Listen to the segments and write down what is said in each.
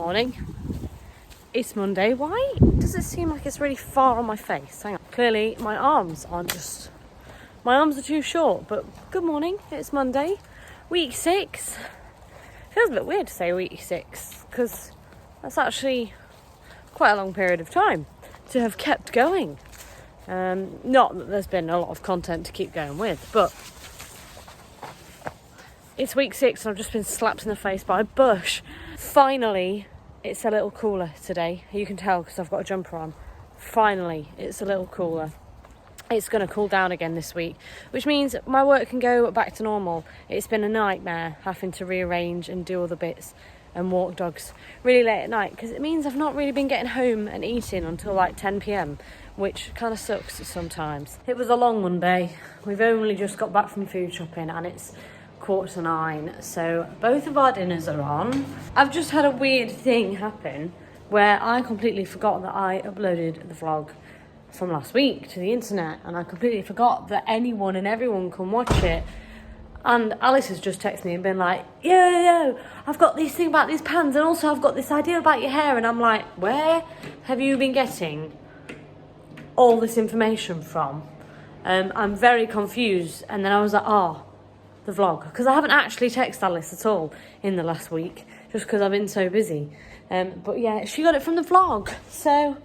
morning. It's Monday. Why does it seem like it's really far on my face? Hang on. Clearly my arms are too short, but good morning. It's Monday, week 6. Feels a bit weird to say week 6 because that's actually quite a long period of time to have kept going. Not that there's been a lot of content to keep going with, but it's week 6 and I've just been slapped in the face by a bush. Finally, it's a little cooler today. You can tell because I've got a jumper on. Finally, it's a little cooler. It's going to cool down again this week, which means my work can go back to normal. It's been a nightmare having to rearrange and do all the bits and walk dogs really late at night because it means I've not really been getting home and eating until like 10 p.m, which kind of sucks sometimes. It was a long Monday. We've only just got back from food shopping and it's 8:45, so both of our dinners are on. I've just had a weird thing happen where I completely forgot that I uploaded the vlog from last week to the internet, and I completely forgot that anyone and everyone can watch it. And Alice has just texted me and been like, yo, I've got this thing about these pans, and also I've got this idea about your hair. And I'm like, where have you been getting all this information from? I'm very confused. And then I was like, the vlog, because I haven't actually texted Alice at all in the last week, just because I've been so busy. But yeah, she got it from the vlog. So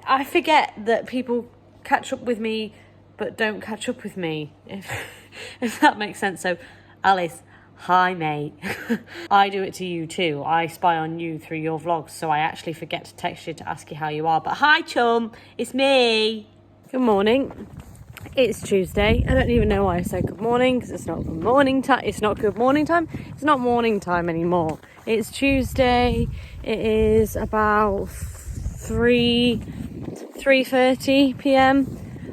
I forget that people catch up with me, but don't catch up with me, if that makes sense. So Alice, hi mate. I do it to you too. I spy on you through your vlogs, so I actually forget to text you to ask you how you are. But hi chum, it's me. Good morning. It's Tuesday. I don't even know why I say good morning, because it's not good morning time. It's not good morning time. It's not morning time anymore. It's Tuesday. It is about 3:30 p.m.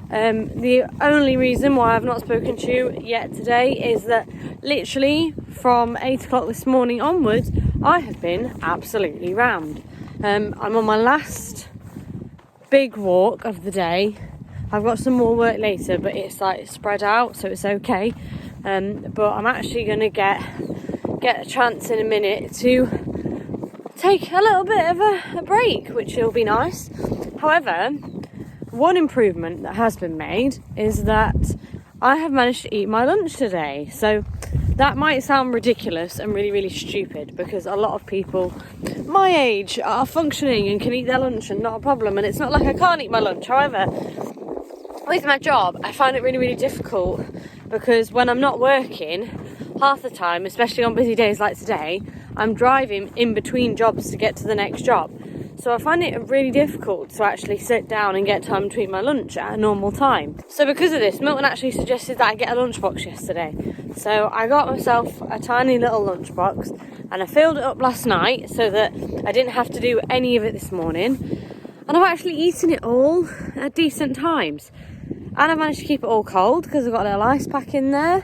The only reason why I've not spoken to you yet today is that literally from 8 o'clock this morning onwards, I have been absolutely rammed. I'm on my last big walk of the day. I've got some more work later, but it's like spread out, so it's okay. But I'm actually going to get a chance in a minute to take a little bit of a break, which will be nice. However, one improvement that has been made is that I have managed to eat my lunch today. So that might sound ridiculous and really, really stupid, because a lot of people my age are functioning and can eat their lunch and not a problem. And it's not like I can't eat my lunch. However, with my job, I find it really, really difficult because when I'm not working, half the time, especially on busy days like today, I'm driving in between jobs to get to the next job. So I find it really difficult to actually sit down and get time to eat my lunch at a normal time. So because of this, Milton actually suggested that I get a lunchbox yesterday. So I got myself a tiny little lunchbox and I filled it up last night so that I didn't have to do any of it this morning. And I've actually eaten it all at decent times. And I've managed to keep it all cold because I've got a little ice pack in there.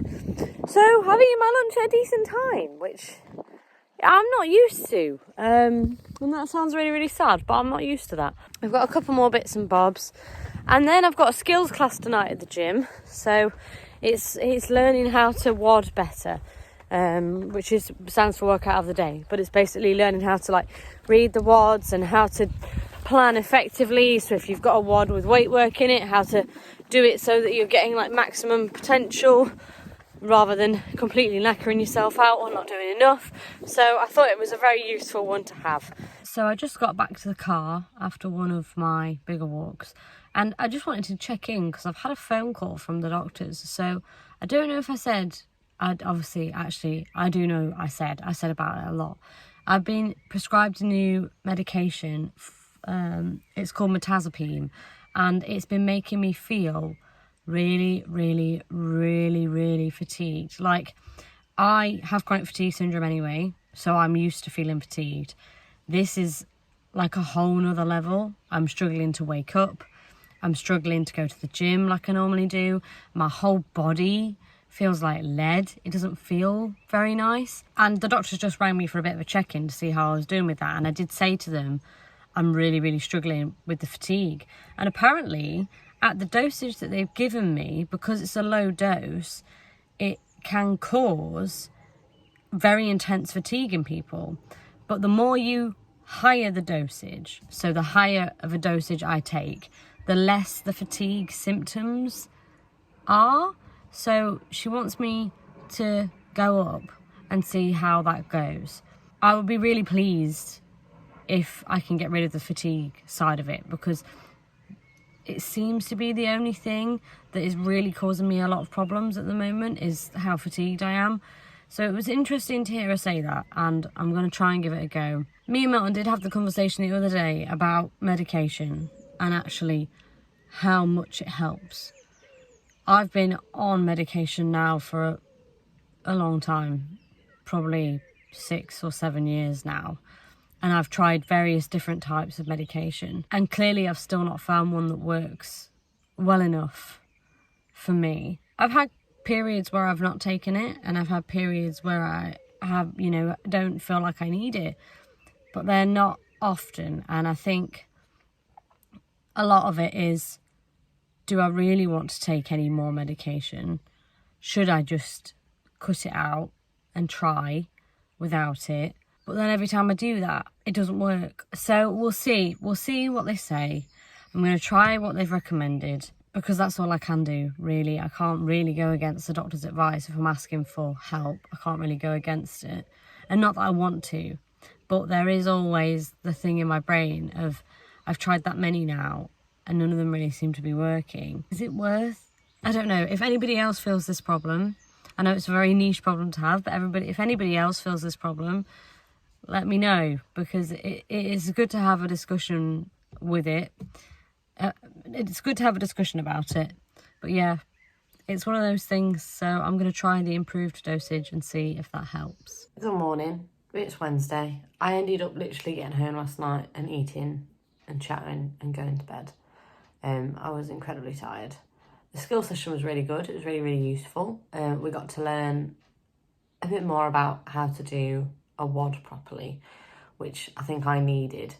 So I've eaten my lunch at a decent time, which I'm not used to. And that sounds really, really sad, but I'm not used to that. I've got a couple more bits and bobs. And then I've got a skills class tonight at the gym. So it's learning how to WOD better, which stands for workout of the day. But it's basically learning how to read the WODs and how to plan effectively. So if you've got a WOD with weight work in it, how to do it so that you're getting maximum potential rather than completely knackering yourself out or not doing enough. So I thought it was a very useful one to have. So I just got back to the car after one of my bigger walks, and I just wanted to check in because I've had a phone call from the doctors. So I don't know if I said, I do know I said about it a lot. I've been prescribed a new medication. It's called metazapine, and it's been making me feel really, really, really, really fatigued. I have chronic fatigue syndrome anyway, so I'm used to feeling fatigued. This is like a whole nother level. I'm struggling to wake up. I'm struggling to go to the gym like I normally do. My whole body feels like lead. It doesn't feel very nice. And the doctors just rang me for a bit of a check-in to see how I was doing with that. And I did say to them, I'm really, really struggling with the fatigue. And apparently, at the dosage that they've given me, because it's a low dose, it can cause very intense fatigue in people. But the more you higher the dosage, so the higher of a dosage I take, the less the fatigue symptoms are. So she wants me to go up and see how that goes. I would be really pleased if I can get rid of the fatigue side of it, because it seems to be the only thing that is really causing me a lot of problems at the moment, is how fatigued I am. So it was interesting to hear her say that, and I'm going to try and give it a go. Me and Milton did have the conversation the other day about medication and actually how much it helps. I've been on medication now for a long time, probably 6 or 7 years now. And I've tried various different types of medication. And clearly I've still not found one that works well enough for me. I've had periods where I've not taken it, and I've had periods where I have, don't feel like I need it. But they're not often. And I think a lot of it is, do I really want to take any more medication? Should I just cut it out and try without it? But then every time I do that, it doesn't work. So we'll see. We'll see what they say. I'm going to try what they've recommended, because that's all I can do, really. I can't really go against the doctor's advice if I'm asking for help. I can't really go against it. And not that I want to, but there is always the thing in my brain of, I've tried that many now and none of them really seem to be working. Is it worth? I don't know. If anybody else feels this problem, I know it's a very niche problem to have, but if anybody else feels this problem, let me know, because it is good to have a discussion with it. It's good to have a discussion about it. But yeah, it's one of those things. So I'm going to try the improved dosage and see if that helps. Good morning. It's Wednesday. I ended up literally getting home last night and eating and chatting and going to bed. I was incredibly tired. The skill session was really good. It was really, really useful. We got to learn a bit more about how to do a WOD properly, which I think I needed.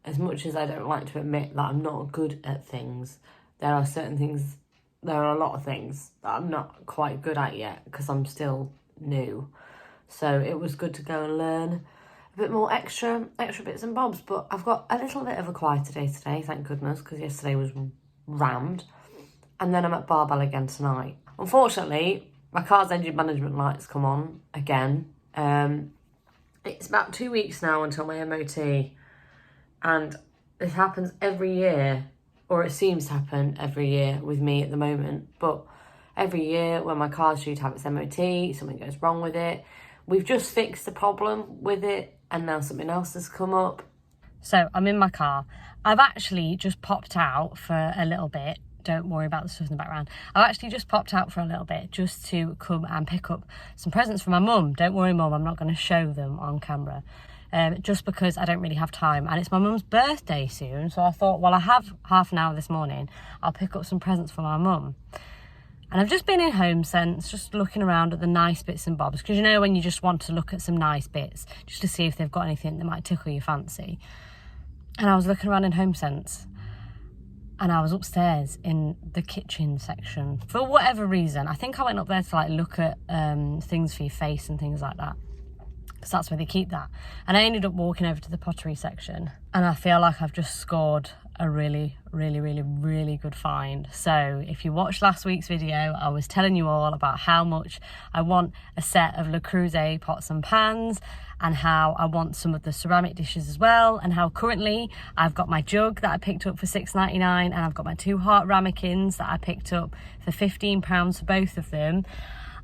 As much as I don't like to admit that I'm not good at things, there are a lot of things that I'm not quite good at yet, because I'm still new. So it was good to go and learn a bit more extra bits and bobs. But I've got a little bit of a quieter day today, thank goodness, because yesterday was rammed. And then I'm at barbell again tonight. Unfortunately, my car's engine management lights come on again. It's about 2 weeks now until my MOT, and it happens every year, or it seems to happen every year with me at the moment. But every year when my car's due to have its MOT, something goes wrong with it. We've just fixed the problem with it, and now something else has come up. So I'm in my car. I've actually just popped out for a little bit. Don't worry about the stuff in the background. I've actually just popped out for a little bit just to come and pick up some presents for my mum. Don't worry, Mum, I'm not going to show them on camera. Just because I don't really have time. And it's my mum's birthday soon. So I thought, well, I have half an hour this morning. I'll pick up some presents for my mum. And I've just been in Home Sense, just looking around at the nice bits and bobs. Because you know when you just want to look at some nice bits, just to see if they've got anything that might tickle your fancy. And I was looking around in Home Sense. And I was upstairs in the kitchen section. For whatever reason, I think I went up there to look at things for your face and things like that, because that's where they keep that. And I ended up walking over to the pottery section, and I feel like I've just scored a really, really, really, really good find. So if you watched last week's video, I was telling you all about how much I want a set of Le Creuset pots and pans, and how I want some of the ceramic dishes as well, and how currently I've got my jug that I picked up for $6.99, and I've got my 2 heart ramekins that I picked up for £15 for both of them.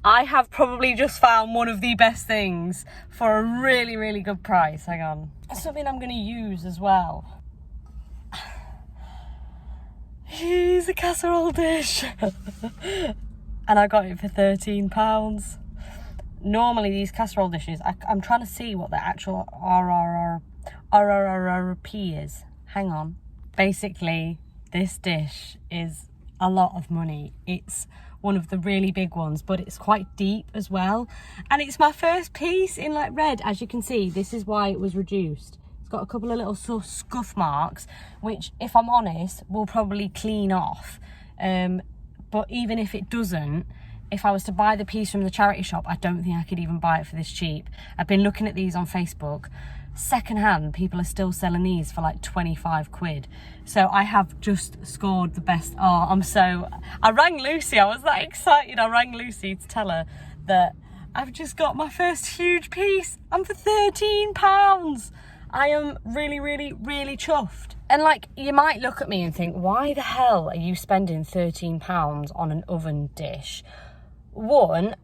I have probably just found one of the best things for a really, really good price. Hang on. Something I'm going to use as well. Here's a casserole dish. And I got it for £13. Normally these casserole dishes, I'm trying to see what the actual RRP is. Hang on. Basically, this dish is a lot of money. It's one of the really big ones, but it's quite deep as well. And it's my first piece in red. As you can see, this is why it was reduced. It's got a couple of little scuff marks, which, if I'm honest, will probably clean off. But even if it doesn't, if I was to buy the piece from the charity shop, I don't think I could even buy it for this cheap. I've been looking at these on Facebook. secondhand, people are still selling these for like 25 quid. So I have just scored the best. I rang Lucy. I was that excited. I rang Lucy to tell her that I've just got my first huge piece, and for £13. I am really, really, really chuffed. And like, you might look at me and think, why the hell are you spending £13 on an oven dish? One,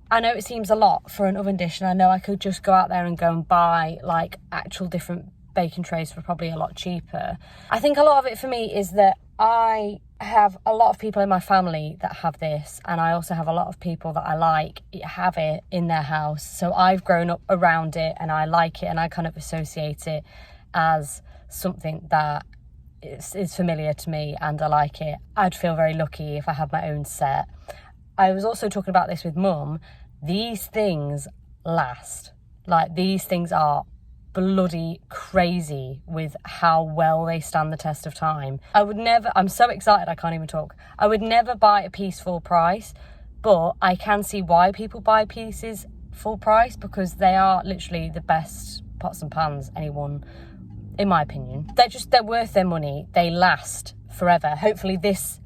I know it seems a lot for an oven dish, and I know I could just go out there and go and buy like actual different baking trays for probably a lot cheaper. I think a lot of it for me is that I have a lot of people in my family that have this, and I also have a lot of people that I like have it in their house. So I've grown up around it, and I like it, and I kind of associate it as something that is familiar to me, and I like it. I'd feel very lucky if I had my own set. I was also talking about this with Mum. These things last. Like, these things are bloody crazy with how well they stand the test of time. I'm so excited I can't even talk. I would never buy a piece full price, but I can see why people buy pieces full price, because they are literally the best pots and pans anyone, in my opinion. They're worth their money. They last forever. Hopefully this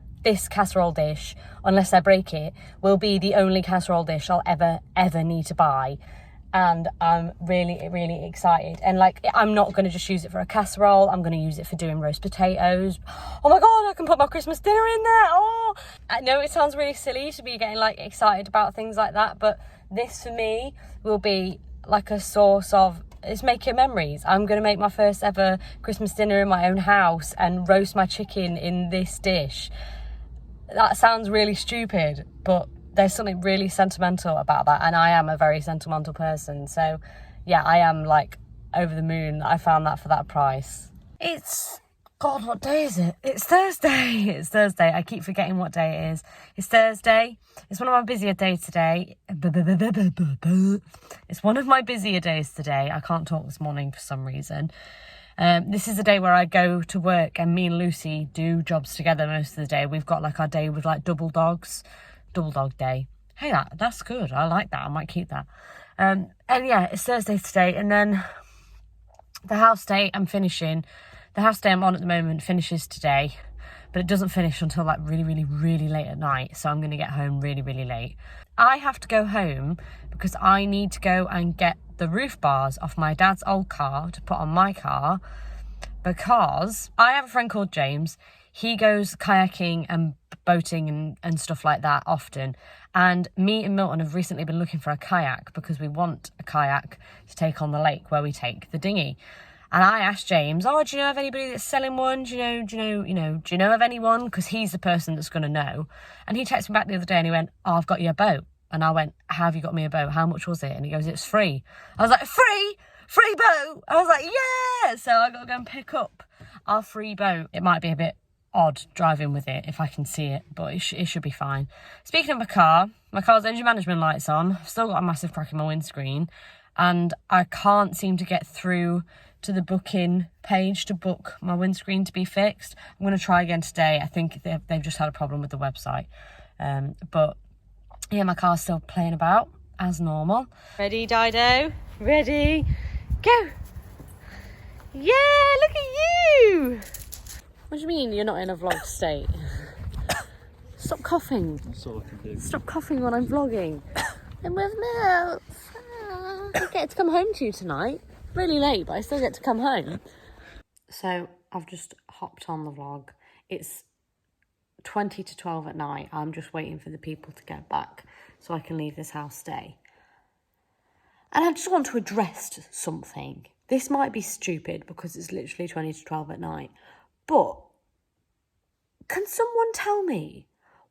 casserole dish, unless I break it, will be the only casserole dish I'll ever need to buy. And I'm really, really excited. And like, I'm not going to just use it for a casserole. I'm going to use it for doing roast potatoes. Oh my God, I can put my Christmas dinner in there. Oh, I know it sounds really silly to be getting like excited about things like that, but this for me will be like a source of, it's making memories. I'm going to make my first ever Christmas dinner in my own house and roast my chicken in this dish. That sounds really stupid, but there's something really sentimental about that, and I am a very sentimental person. So yeah, I am like over the moon that I found that for that price. God, what day is it? It's Thursday. It's Thursday. I keep forgetting what day it is. It's Thursday. It's one of my busier days today. It's one of my busier days today. I can't talk this morning for some reason. This is the day where I go to work, and me and Lucy do jobs together most of the day. We've got like our day with like double dog day. Hey, that's good. I like that. I might keep that. And yeah, it's Thursday today, and then the house day I'm on at the moment finishes today, but it doesn't finish until like really, really, really late at night. So I'm going to get home really, really late. I have to go home because I need to go and get the roof bars off my dad's old car to put on my car, because I have a friend called James. He goes kayaking and boating and stuff like that often. And me and Milton have recently been looking for a kayak because we want a kayak to take on the lake where we take the dinghy. And I asked James, do you know of anybody that's selling one? Do you know of anyone? Because he's the person that's going to know. And he texted me back the other day and he went, I've got you a boat. And I went, how have you got me a boat? How much was it? And he goes, it's free. I was like, free boat? I was like, yeah. So I got to go and pick up our free boat. It might be a bit odd driving with it if I can see it, but it should be fine. Speaking of my car's engine management light's on. I've still got a massive crack in my windscreen, and I can't seem to get through to the booking page to book my windscreen to be fixed. I'm going to try again today. I think they've just had a problem with the website. But yeah, my car's still playing about as normal. Ready, Dido? Ready? Go! Yeah, look at you! What do you mean you're not in a vlog state? Stop coughing. That's all I can do. Stop coughing when I'm vlogging. I'm with Mills. I get to come home to you tonight. Really late, but I still get to come home. So I've just hopped on the vlog. It's 20 to 12 at night. I'm just waiting for the people to get back so I can leave this house today. And I just want to address something. This might be stupid because it's literally 20 to 12 at night. But can someone tell me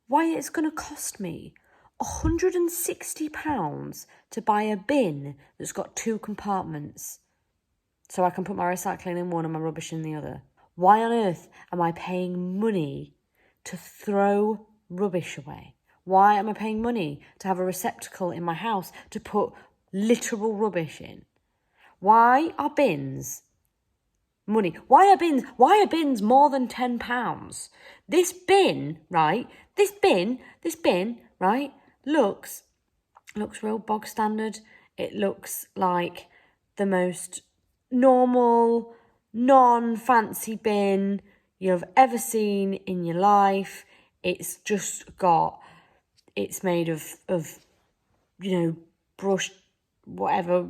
why it's going to cost me £160 to buy a bin that's got 2 compartments so I can put my recycling in one and my rubbish in the other? Why on earth am I paying money to throw rubbish away? Why am I paying money to have a receptacle in my house to put literal rubbish in? Why are bins money? Why are bins more than £10? This bin, right? This bin, right? Looks real bog standard. It looks like the most normal, non-fancy bin you've ever seen in your life. It's just got, it's made of you know, brushed whatever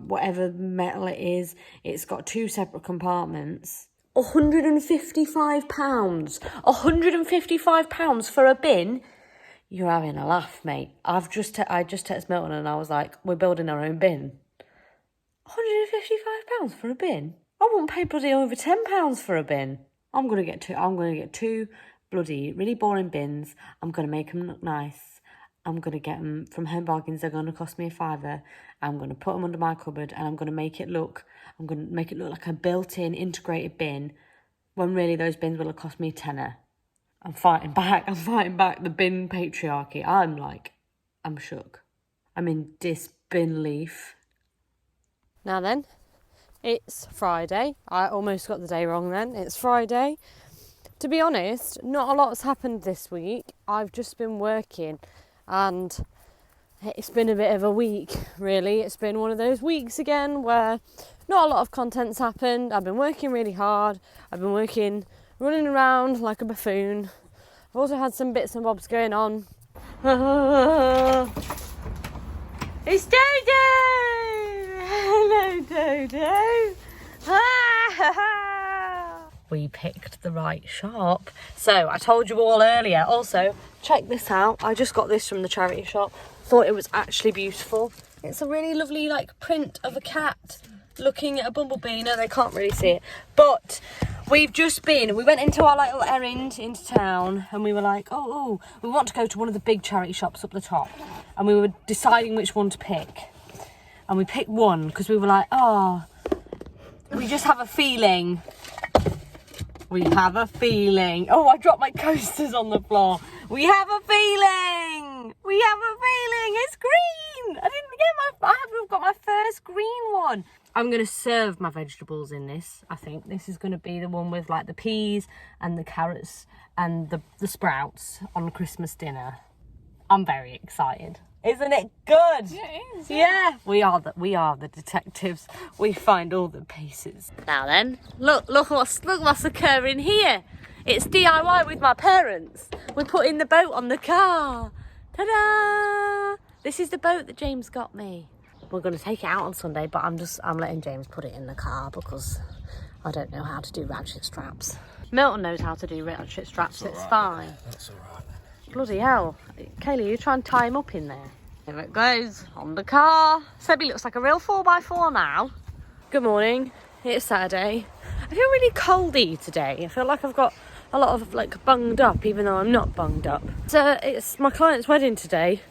metal it is. It's got 2 separate compartments. £155. £155 for a bin? You're having a laugh, mate. I just texted Milton and I was like, we're building our own bin. £155 for a bin? I wouldn't pay bloody over £10 for a bin. I'm gonna get two bloody really boring bins. I'm gonna make them look nice. I'm gonna get them from Home Bargains. They're gonna cost me £5. I'm gonna put them under my cupboard and I'm gonna make it look like a built-in integrated bin, when really those bins will have cost me £10. I'm fighting back the bin patriarchy. I'm shook. I'm in disbelief. Now then, it's Friday. I almost got the day wrong then. It's Friday. To be honest, not a lot's happened this week. I've just been working and it's been a bit of a week, really. It's been one of those weeks again where not a lot of content's happened. I've been working really hard. I've been running around like a buffoon. I've also had some bits and bobs going on. It's Dodo! Hello, Dodo! We picked the right shop. So I told you all earlier. Also, check this out. I just got this from the charity shop. Thought it was actually beautiful. It's a really lovely print of a cat looking at a bumblebee. No, they can't really see it. But we went into our little errand into town and we were like, oh, we want to go to one of the big charity shops up the top. And we were deciding which one to pick. And we picked one because we were like, we just have a feeling. We have a feeling. Oh, I dropped my coasters on the floor. We have a feeling. It's green. I haven't got my first green one. I'm going to serve my vegetables in this. I think this is going to be the one with the peas and the carrots and the sprouts on Christmas dinner. I'm very excited. Isn't it good? Yeah, it is. Yeah. We are the detectives. We find all the pieces. Now then, look what's occurring here. It's DIY with my parents. We're putting the boat on the car. Ta-da! This is the boat that James got me. We're going to take it out on Sunday, but I'm letting James put it in the car because I don't know how to do ratchet straps. Milton knows how to do ratchet straps. It's fine. That's all right. Bloody hell. Kaylee, you try and tie him up in there. Here it goes, on the car. Sebby looks like a real 4x4 now. Good morning. It's Saturday. I feel really coldy today. I feel like I've got a lot of bunged up, even though I'm not bunged up. So it's my client's wedding today,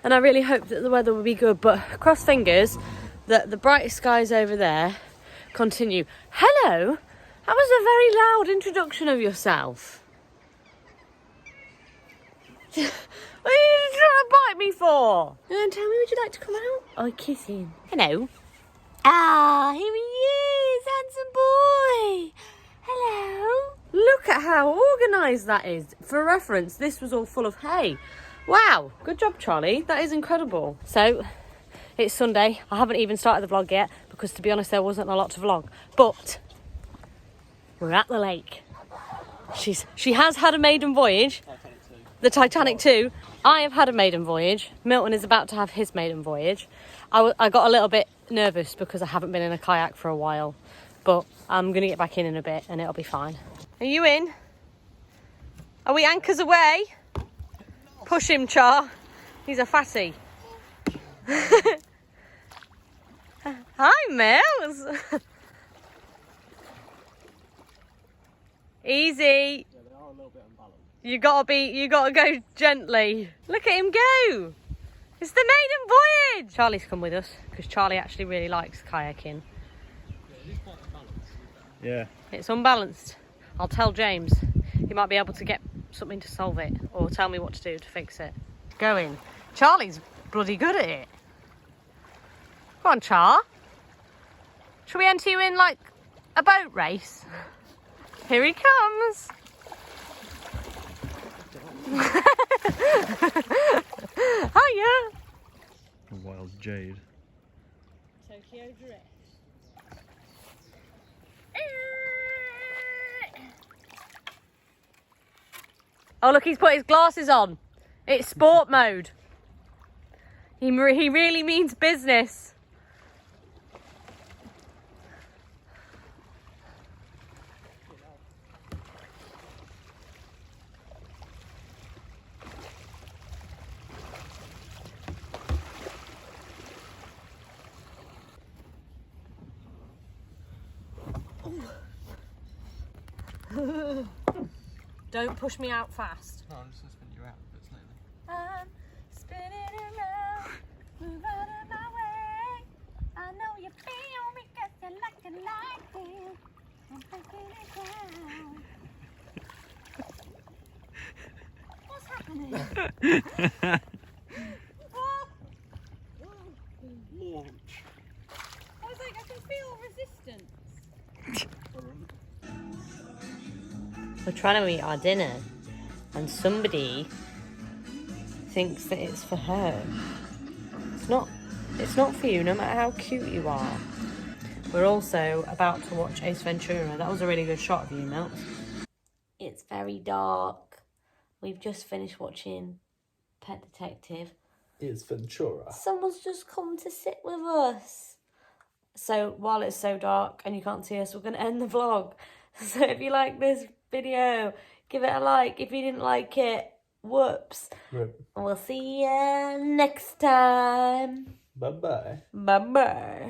and I really hope that the weather will be good, but cross fingers that the bright skies over there continue. Hello! That was a very loud introduction of yourself. What are you trying to bite me for? And tell me, would you like to come out? Oh, kiss him. Hello. Ah, here he is, handsome boy. Hello. Look at how organised that is. For reference, this was all full of hay. Wow, good job, Charlie. That is incredible. So, it's Sunday. I haven't even started the vlog yet because, to be honest, there wasn't a lot to vlog. But we're at the lake. She has had a maiden voyage. The Titanic too. I have had a maiden voyage. Milton is about to have his maiden voyage. I got a little bit nervous because I haven't been in a kayak for a while, but I'm going to get back in a bit and it'll be fine. Are you in? Are we anchors away? Push him, Char. He's a fatty. Hi, Mills. Easy. You gotta go gently. Look at him go. It's the maiden voyage. Charlie's come with us because Charlie actually really likes kayaking. Yeah. It's unbalanced. I'll tell James. He might be able to get something to solve it or tell me what to do to fix it. Going. Charlie's bloody good at it. Come on, Char. Shall we enter you in a boat race? Here he comes. Hiya. A wild jade. Tokyo drift. Oh, look, he's put his glasses on. It's sport mode. He really means business. Don't push me out fast. No, I'm just going to spin you out a bit slowly. I'm spinning around, move out of my way. I know you feel me 'cause you like it like this. I'm breaking it down. What's happening? What? Launch. I was like, I can feel resistance. We're trying to eat our dinner and somebody thinks that it's for her. It's not for you, no matter how cute you are. We're also about to watch Ace Ventura. That was a really good shot of you, Mel. It's very dark. We've just finished watching Pet Detective. It's Ventura. Someone's just come to sit with us. So while it's so dark and you can't see us, we're going to end the vlog. So if you like this video, give it a like. If you didn't like it, whoops. Rip. We'll see you next time. Bye-bye. Bye-bye.